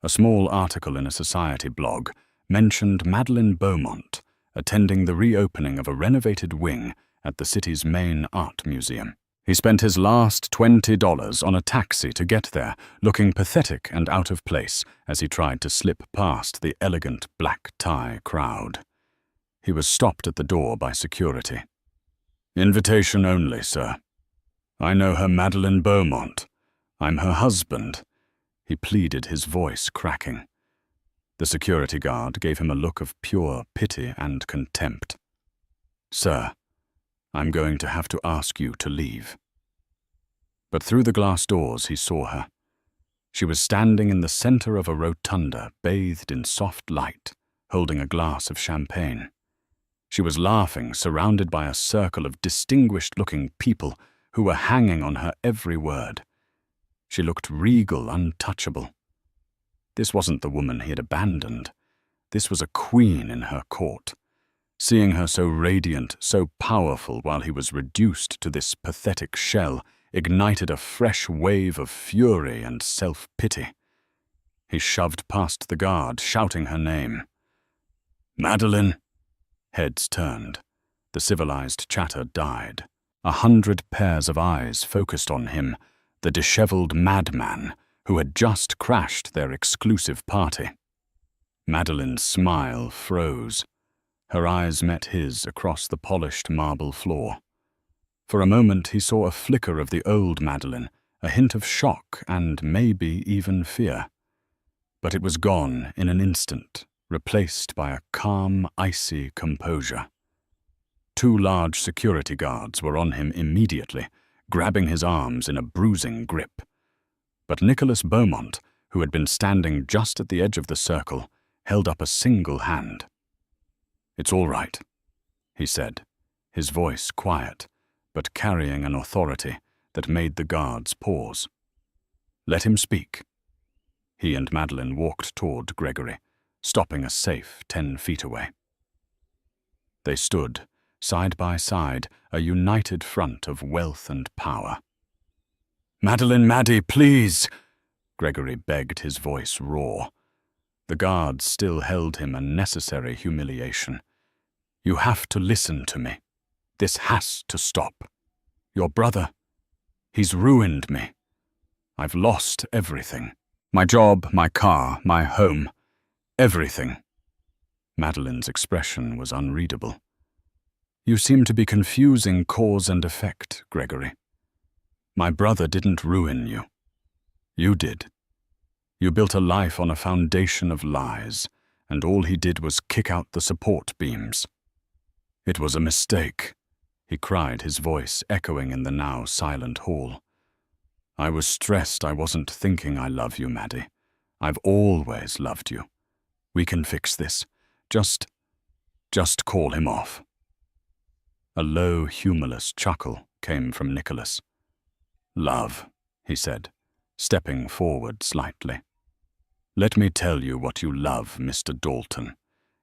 A small article in a society blog mentioned Madeline Beaumont attending the reopening of a renovated wing at the city's main art museum. He spent his last $20 on a taxi to get there, looking pathetic and out of place as he tried to slip past the elegant black tie crowd. He was stopped at the door by security. "Invitation only, sir. I know her, Madeline Beaumont. I'm her husband," he pleaded, his voice cracking. The security guard gave him a look of pure pity and contempt. "Sir, I'm going to have to ask you to leave." But through the glass doors he saw her. She was standing in the center of a rotunda, bathed in soft light, holding a glass of champagne. She was laughing, surrounded by a circle of distinguished-looking people who were hanging on her every word. She looked regal, untouchable. This wasn't the woman he had abandoned. This was a queen in her court. Seeing her so radiant, so powerful while he was reduced to this pathetic shell ignited a fresh wave of fury and self-pity. He shoved past the guard, shouting her name. "Madeline!" Heads turned. The civilized chatter died. 100 pairs of eyes focused on him, the disheveled madman who had just crashed their exclusive party. Madeline's smile froze. Her eyes met his across the polished marble floor. For a moment he saw a flicker of the old Madeline, a hint of shock and maybe even fear. But it was gone in an instant, replaced by a calm, icy composure. 2 large security guards were on him immediately, grabbing his arms in a bruising grip. But Nicholas Beaumont, who had been standing just at the edge of the circle, held up a single hand. "It's all right," he said, his voice quiet, but carrying an authority that made the guards pause. "Let him speak." He and Madeline walked toward Gregory, stopping a safe 10 feet away. They stood, side by side, a united front of wealth and power. "Madeline, Maddie, please!" Gregory begged, his voice raw. The guards still held him a necessary humiliation. "You have to listen to me. This has to stop. Your brother, he's ruined me. I've lost everything. My job, my car, my home, everything." Madeline's expression was unreadable. "You seem to be confusing cause and effect, Gregory. My brother didn't ruin you. You did. You built a life on a foundation of lies, and all he did was kick out the support beams. It was a mistake," he cried, his voice echoing in the now silent hall. "I was stressed I wasn't thinking I love you, Maddie. I've always loved you. We can fix this. Just call him off." A low, humorless chuckle came from Nicholas. "Love," he said, stepping forward slightly. "Let me tell you what you love, Mr. Dalton.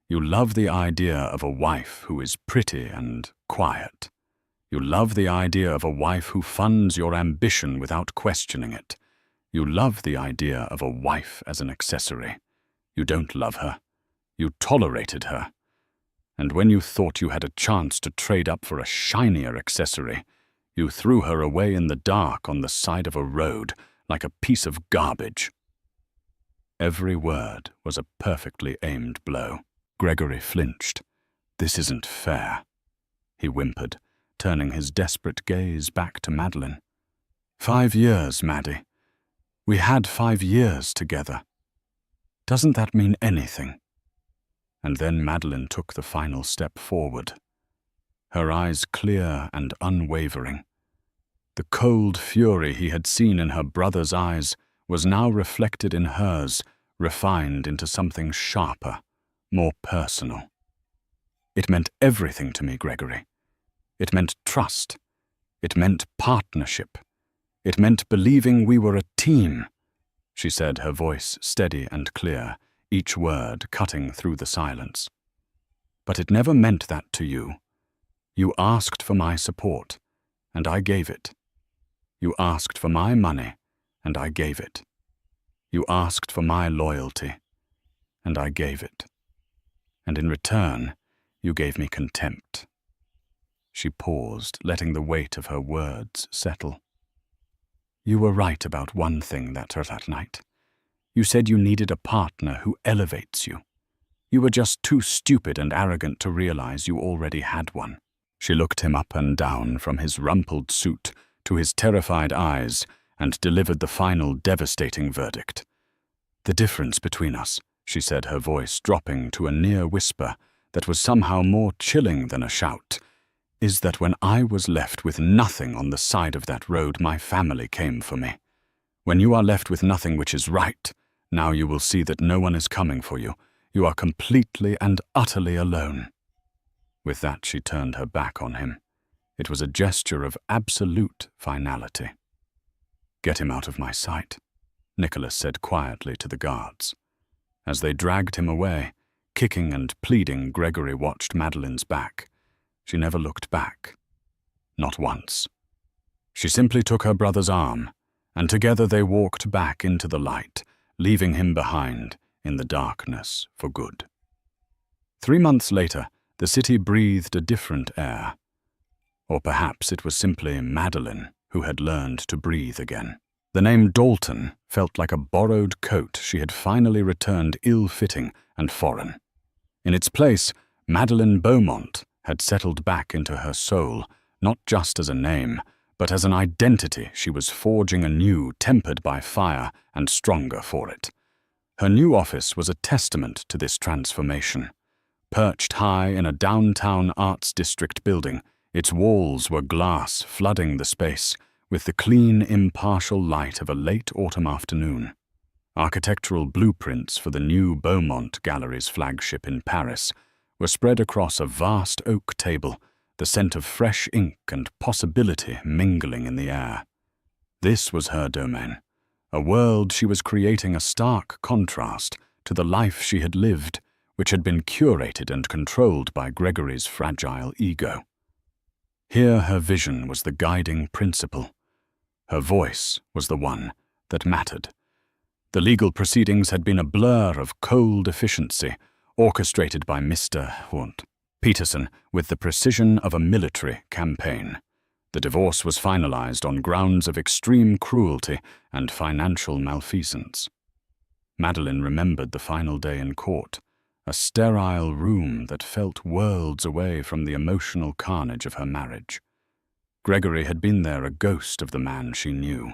You love the idea of a wife who is pretty and quiet. You love the idea of a wife who funds your ambition without questioning it. You love the idea of a wife as an accessory. You don't love her. You tolerated her. And when you thought you had a chance to trade up for a shinier accessory, you threw her away in the dark on the side of a road like a piece of garbage." Every word was a perfectly aimed blow. Gregory flinched. "This isn't fair," he whimpered, turning his desperate gaze back to Madeline. 5 years, Maddie. We had 5 years together. Doesn't that mean anything?" And then Madeline took the final step forward, her eyes clear and unwavering. The cold fury he had seen in her brother's eyes was now reflected in hers, refined into something sharper, more personal. "It meant everything to me, Gregory. It meant trust. It meant partnership. It meant believing we were a team," she said, her voice steady and clear, each word cutting through the silence. "But it never meant that to you. You asked for my support, and I gave it. You asked for my money, and I gave it. You asked for my loyalty, and I gave it. And in return, you gave me contempt." She paused, letting the weight of her words settle. "You were right about one thing that night. You said you needed a partner who elevates you. You were just too stupid and arrogant to realize you already had one." She looked him up and down from his rumpled suit to his terrified eyes and delivered the final devastating verdict. "The difference between us," she said, her voice dropping to a near whisper that was somehow more chilling than a shout, "is that when I was left with nothing on the side of that road, my family came for me. When you are left with nothing which is right, now you will see that no one is coming for you. You are completely and utterly alone." With that, she turned her back on him. It was a gesture of absolute finality. "Get him out of my sight," Nicholas said quietly to the guards. As they dragged him away, kicking and pleading, Gregory watched Madeline's back. She never looked back. Not once. She simply took her brother's arm, and together they walked back into the light, leaving him behind in the darkness for good. 3 months later, the city breathed a different air. Or perhaps it was simply Madeline who had learned to breathe again. The name Dalton felt like a borrowed coat she had finally returned ill-fitting and foreign. In its place, Madeline Beaumont had settled back into her soul, not just as a name, but as an identity she was forging anew, tempered by fire and stronger for it. Her new office was a testament to this transformation. Perched high in a downtown arts district building, its walls were glass flooding the space with the clean, impartial light of a late autumn afternoon. Architectural blueprints for the new Beaumont Gallery's flagship in Paris were spread across a vast oak table, the scent of fresh ink and possibility mingling in the air. This was her domain, a world she was creating, a stark contrast to the life she had lived, which had been curated and controlled by Gregory's fragile ego. Here her vision was the guiding principle. Her voice was the one that mattered. The legal proceedings had been a blur of cold efficiency, orchestrated by Mr. Peterson with the precision of a military campaign. The divorce was finalized on grounds of extreme cruelty and financial malfeasance. Madeline remembered the final day in court, a sterile room that felt worlds away from the emotional carnage of her marriage. Gregory had been there, a ghost of the man she knew.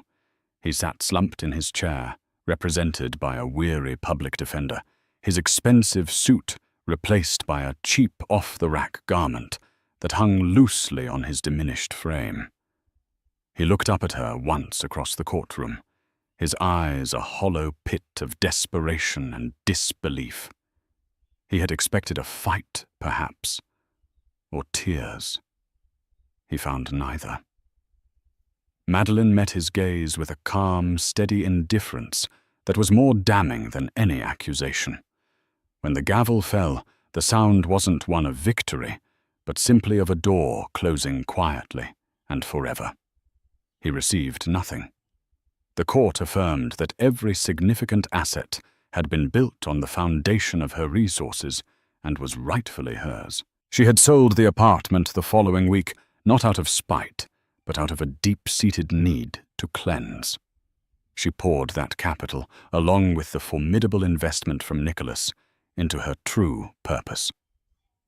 He sat slumped in his chair, represented by a weary public defender, his expensive suit replaced by a cheap off-the-rack garment that hung loosely on his diminished frame. He looked up at her once across the courtroom, his eyes a hollow pit of desperation and disbelief. He had expected a fight, perhaps, or tears. He found neither. Madeline met his gaze with a calm, steady indifference that was more damning than any accusation. When the gavel fell, the sound wasn't one of victory, but simply of a door closing quietly and forever. He received nothing. The court affirmed that every significant asset had been built on the foundation of her resources and was rightfully hers. She had sold the apartment the following week, not out of spite, but out of a deep-seated need to cleanse. She poured that capital, along with the formidable investment from Nicholas, into her true purpose.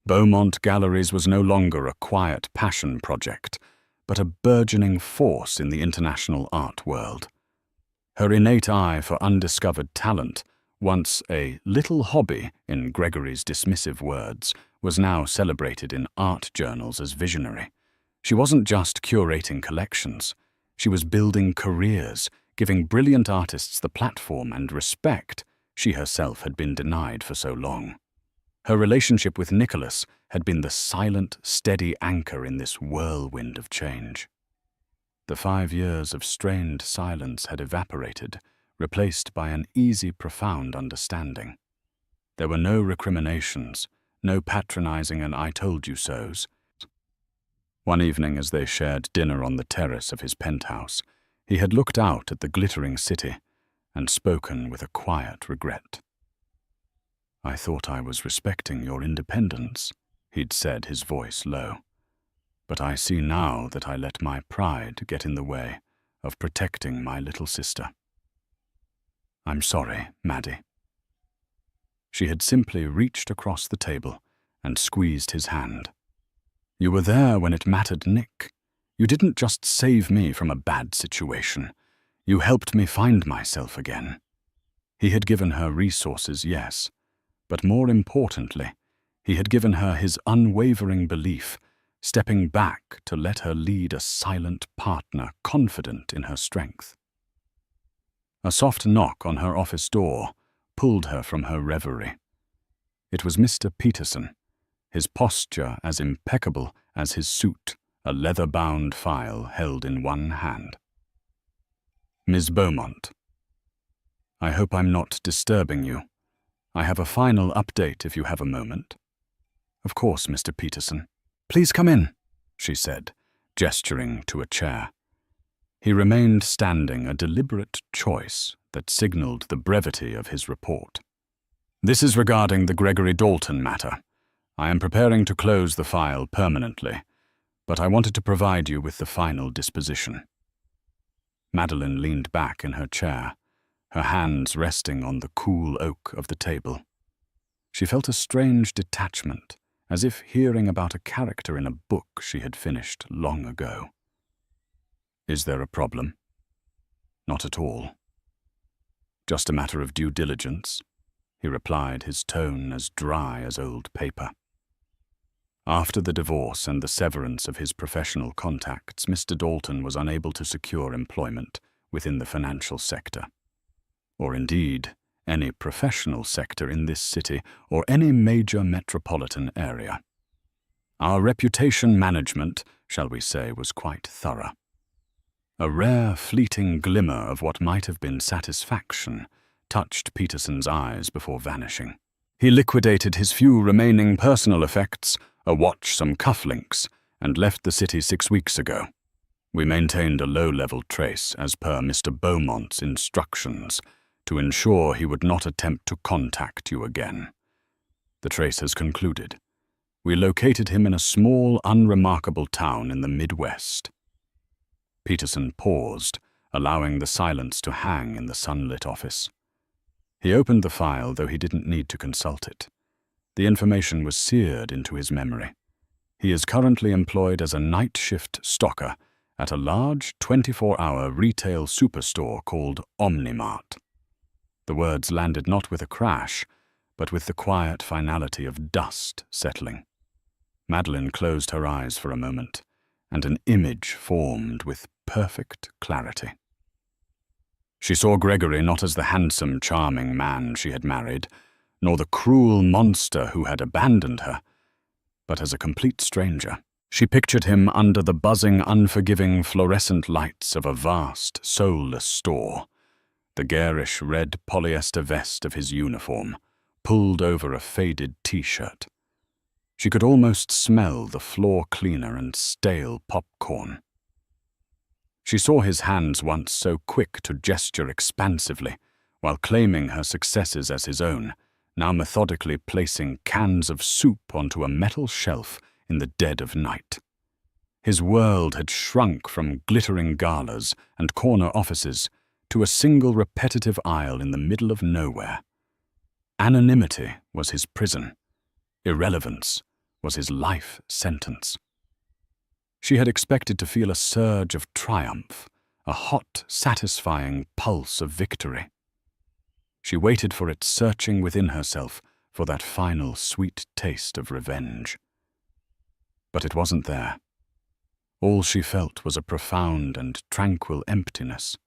Beaumont Galleries was no longer a quiet passion project, but a burgeoning force in the international art world. Her innate eye for undiscovered talent, once a little hobby in Gregory's dismissive words, was now celebrated in art journals as visionary. She wasn't just curating collections. She was building careers, giving brilliant artists the platform and respect she herself had been denied for so long. Her relationship with Nicholas had been the silent, steady anchor in this whirlwind of change. The 5 years of strained silence had evaporated, replaced by an easy, profound understanding. There were no recriminations, no patronizing and I-told-you-sos. One evening, as they shared dinner on the terrace of his penthouse, he had looked out at the glittering city and spoken with a quiet regret. "I thought I was respecting your independence," he'd said, his voice low. "But I see now that I let my pride get in the way of protecting my little sister. I'm sorry, Maddie." She had simply reached across the table and squeezed his hand. "You were there when it mattered, Nick. You didn't just save me from a bad situation. You helped me find myself again." He had given her resources, yes, but more importantly, he had given her his unwavering belief, stepping back to let her lead a silent partner confident in her strength. A soft knock on her office door pulled her from her reverie. It was Mr. Peterson, his posture as impeccable as his suit, a leather-bound file held in one hand. "Ms. Beaumont, I hope I'm not disturbing you. I have a final update if you have a moment." "Of course, Mr. Peterson. Please come in," she said, gesturing to a chair. He remained standing, a deliberate choice that signaled the brevity of his report. "This is regarding the Gregory Dalton matter. I am preparing to close the file permanently, but I wanted to provide you with the final disposition." Madeline leaned back in her chair, her hands resting on the cool oak of the table. She felt a strange detachment, as if hearing about a character in a book she had finished long ago. "Is there a problem?" "Not at all. Just a matter of due diligence," he replied, his tone as dry as old paper. After the divorce and the severance of his professional contacts, Mr. Dalton was unable to secure employment within the financial sector, or indeed any professional sector in this city or any major metropolitan area. Our reputation management, shall we say, was quite thorough. A rare, fleeting glimmer of what might have been satisfaction touched Peterson's eyes before vanishing. He liquidated his few remaining personal effects, a watch, some cufflinks, and left the city 6 weeks ago. We maintained a low-level trace as per Mr. Beaumont's instructions, to ensure he would not attempt to contact you again. The trace has concluded. We located him in a small, unremarkable town in the Midwest." Peterson paused, allowing the silence to hang in the sunlit office. He opened the file, though he didn't need to consult it. The information was seared into his memory. He is currently employed as a night shift stocker at a large 24-hour retail superstore called Omnimart. The words landed not with a crash, but with the quiet finality of dust settling. Madeline closed her eyes for a moment, and an image formed with perfect clarity. She saw Gregory not as the handsome, charming man she had married, nor the cruel monster who had abandoned her, but as a complete stranger. She pictured him under the buzzing, unforgiving fluorescent lights of a vast, soulless store, the garish red polyester vest of his uniform, pulled over a faded t-shirt. She could almost smell the floor cleaner and stale popcorn. She saw his hands once so quick to gesture expansively, while claiming her successes as his own, now methodically placing cans of soup onto a metal shelf in the dead of night. His world had shrunk from glittering galas and corner offices to a single repetitive aisle in the middle of nowhere. Anonymity was his prison. Irrelevance was his life sentence. She had expected to feel a surge of triumph, a hot, satisfying pulse of victory. She waited for it, searching within herself for that final sweet taste of revenge. But it wasn't there. All she felt was a profound and tranquil emptiness.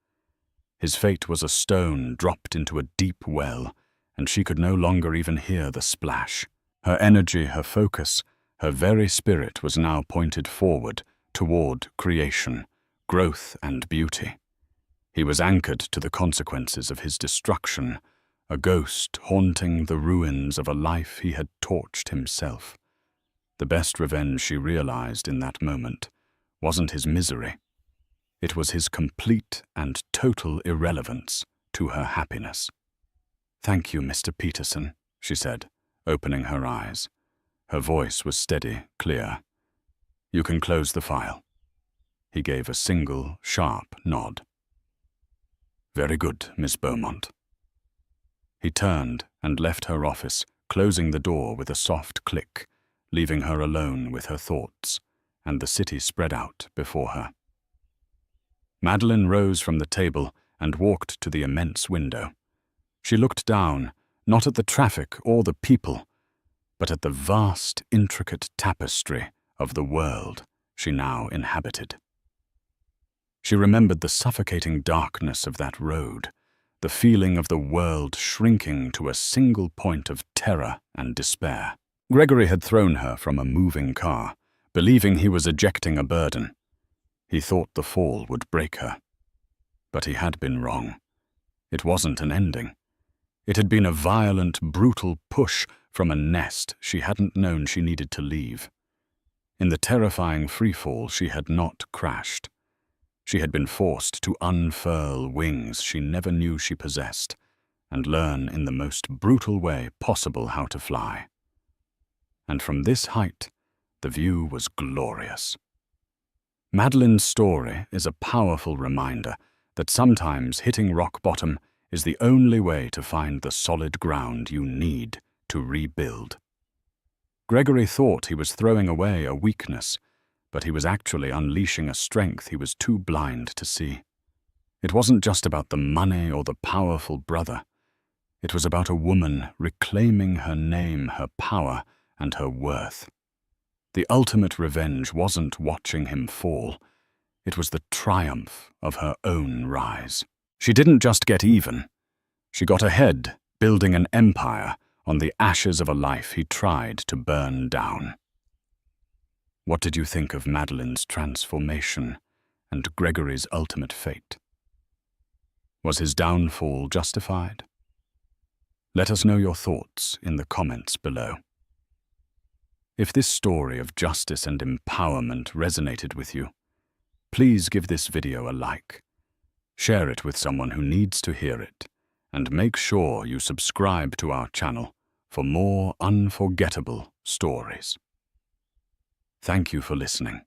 His fate was a stone dropped into a deep well, and she could no longer even hear the splash. Her energy, her focus, her very spirit was now pointed forward, toward creation, growth, and beauty. He was anchored to the consequences of his destruction, a ghost haunting the ruins of a life he had torched himself. The best revenge, she realized in that moment, wasn't his misery. It was his complete and total irrelevance to her happiness. "Thank you, Mr. Peterson," she said, opening her eyes. Her voice was steady, clear. "You can close the file." He gave a single, sharp nod. "Very good, Miss Beaumont." He turned and left her office, closing the door with a soft click, leaving her alone with her thoughts, and the city spread out before her. Madeline rose from the table and walked to the immense window. She looked down, not at the traffic or the people, but at the vast, intricate tapestry of the world she now inhabited. She remembered the suffocating darkness of that road, the feeling of the world shrinking to a single point of terror and despair. Gregory had thrown her from a moving car, believing he was ejecting a burden. He thought the fall would break her. But he had been wrong. It wasn't an ending. It had been a violent, brutal push from a nest she hadn't known she needed to leave. In the terrifying freefall, she had not crashed. She had been forced to unfurl wings she never knew she possessed, and learn in the most brutal way possible how to fly. And from this height, the view was glorious. Madeline's story is a powerful reminder that sometimes hitting rock bottom is the only way to find the solid ground you need to rebuild. Gregory thought he was throwing away a weakness, but he was actually unleashing a strength he was too blind to see. It wasn't just about the money or the powerful brother. It was about a woman reclaiming her name, her power, and her worth. The ultimate revenge wasn't watching him fall. It was the triumph of her own rise. She didn't just get even. She got ahead, building an empire on the ashes of a life he tried to burn down. What did you think of Madeline's transformation and Gregory's ultimate fate? Was his downfall justified? Let us know your thoughts in the comments below. If this story of justice and empowerment resonated with you, please give this video a like. Share it with someone who needs to hear it, and make sure you subscribe to our channel for more unforgettable stories. Thank you for listening.